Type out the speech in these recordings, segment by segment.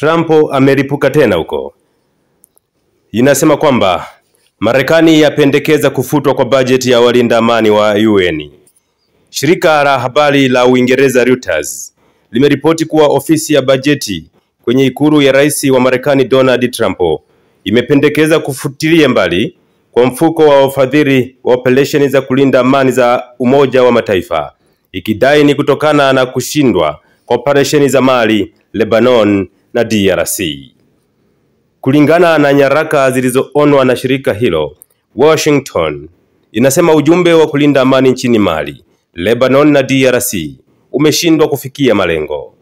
Trump ameripuka tena huko. Inasema kwamba Marekani yapendekeza kufutwa kwa bajeti ya walinda amani wa UN. Shirika la habari la Uingereza Reuters limeripoti kuwa ofisi ya bajeti kwenye ikulu ya rais wa Marekani Donald Trump imependekeza kufutilia mbali kwa mfuko wa ufadhili wa operesheni za kulinda amani za Umoja wa Mataifa, ikidai ni kutokana na kushindwa kwa operesheni za Mali, Lebanon na DRC. Kulingana na nyaraka zilizoonwa na shirika hilo, Washington inasema ujumbe wa kulinda amani nchini Mali, Lebanon na DRC umeshindwa kufikia malengo.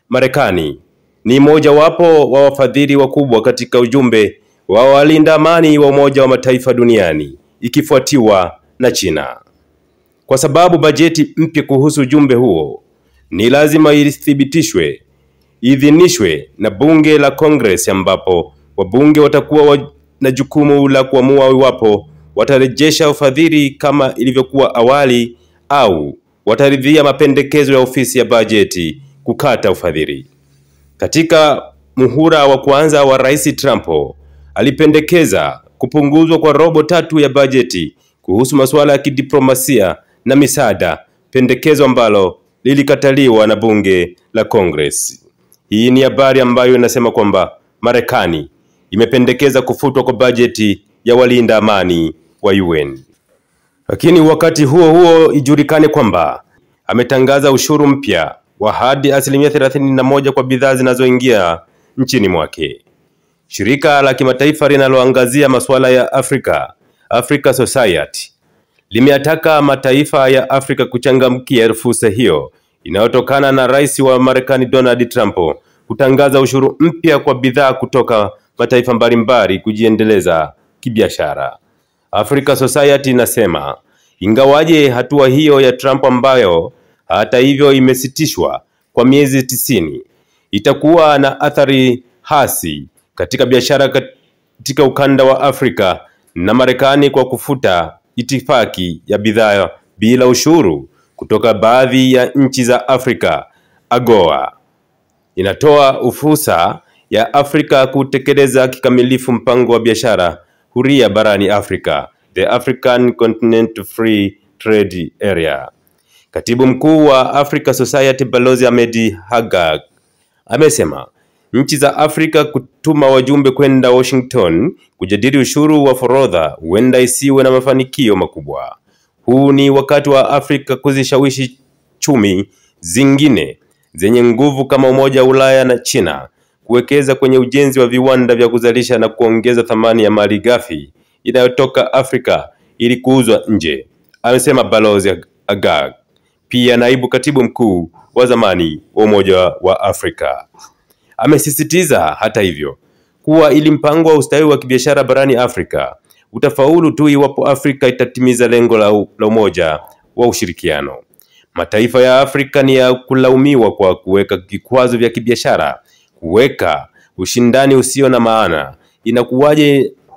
Marekani ni mojawapo wa wafadhili wakubwa katika ujumbe wa walinda amani wa Umoja wa Mataifa duniani, ikifuatiwa na China. Kwa sababu bajeti mpya kuhusu ujumbe huo ni lazima idhinishwe na bunge la Congress, ambapo wabunge watakuwa na jukumu la kuamua iwapo watarejesha ufadhili kama ilivyokuwa awali au wataridhia mapendekezo ya ofisi ya bajeti kukata ufadhili. Katika muhula wa kwanza wa Rais Trump alipendekeza kupunguzwa kwa robo tatu ya bajeti kuhusu masuala ya kidiplomasia na misaada, pendekezo ambalo lilikataliwa na bunge la Congress. Hii ni habari ambayo inasema kwamba Marekani imependekeza kufutwa kwa bajeti ya walinda amani wa UN. Lakini wakati huo ijulikane kwamba ametangaza ushuru mpya wa hadi 31% kwa bidhaa zinazoingia nchini mwake. Shirika la kimataifa linaloangazia masuala ya Africa Society, limeataka mataifa ya Afrika kuchangamkia fursa hiyo inayotokana na rais wa Marekani Donald Trump kutangaza ushuru mpya kwa bidhaa kutoka mataifa mbalimbali kujiendeleza kibiashara. Africa Society inasema ingawaje hatua hiyo ya Trump, ambayo hata hivyo imesitishwa kwa miezi 90, itakuwa na athari hasi katika biashara katika ukanda wa Afrika na Marekani kwa kufuta itifaki ya bidhaa bila ushuru kutoka baadhi ya nchi za Afrika. AGOA inatoa fursa ya Afrika kutekeleza kikamilifu mpango wa biashara huria barani Afrika, the African Continental Free Trade Area. Katibu mkuu wa Africa Society Balozi Ahmed Haggag amesema nchi za Afrika kutuma wajumbe kwenda Washington kujadili ushuru wa forodha huenda isiwe na mafanikio makubwa. Huu ni wakati wa Afrika kuzishawishi chumi zingine zenye nguvu kama Umoja wa Ulaya na China kuwekeza kwenye ujenzi wa viwanda vya kuzalisha na kuongeza thamani ya malighafi inayotoka Afrika ili kuuzwa nje, amesema Balozi Haggag, pia naibu katibu mkuu wa zamani wa Umoja wa Afrika. Amesisitiza hata hivyo kuwa ili mpango wa ustawi wa kibiashara barani Afrika utafaulu tu iwapo Afrika itatimiza lengo la umoja wa ushirikiano. Mataifa ya Afrika ni ya kulaumiwa kwa kuweka vikwazo vya kibiashara, kuweka ushindani usio na maana.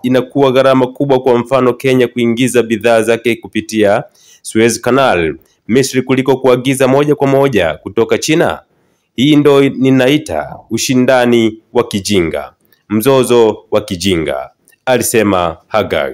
Inakuwa gharama kubwa, kwa mfano Kenya kuingiza bidhaa zake kupitia Suez Canal Misri kuliko kuagiza moja kwa moja kutoka China. Hii ndo ninaita ushindani wa kijinga, mzozo wa kijinga, alisema Haggag.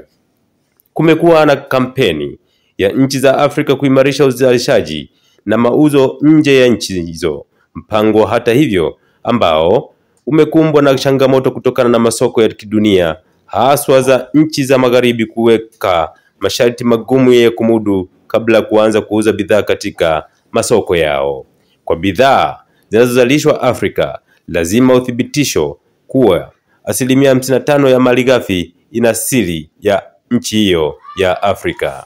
Kumekuwa na kampeni ya nchi za Afrika kuimarisha uzalishaji na mauzo nje ya nchi hizo, mpango hata hivyo ambao umekumbwa na changamoto kutokana na masoko ya kidunia, haswa za nchi za magharibi kuweka masharti magumu ya kumudu kabla ya kuanza kuuza bidhaa katika masoko yao. Kwa bidhaa zinazozalishwa Afrika, lazima uthibitisho kuwa 55% ya malighafi ina asili ya nchi hiyo ya Afrika.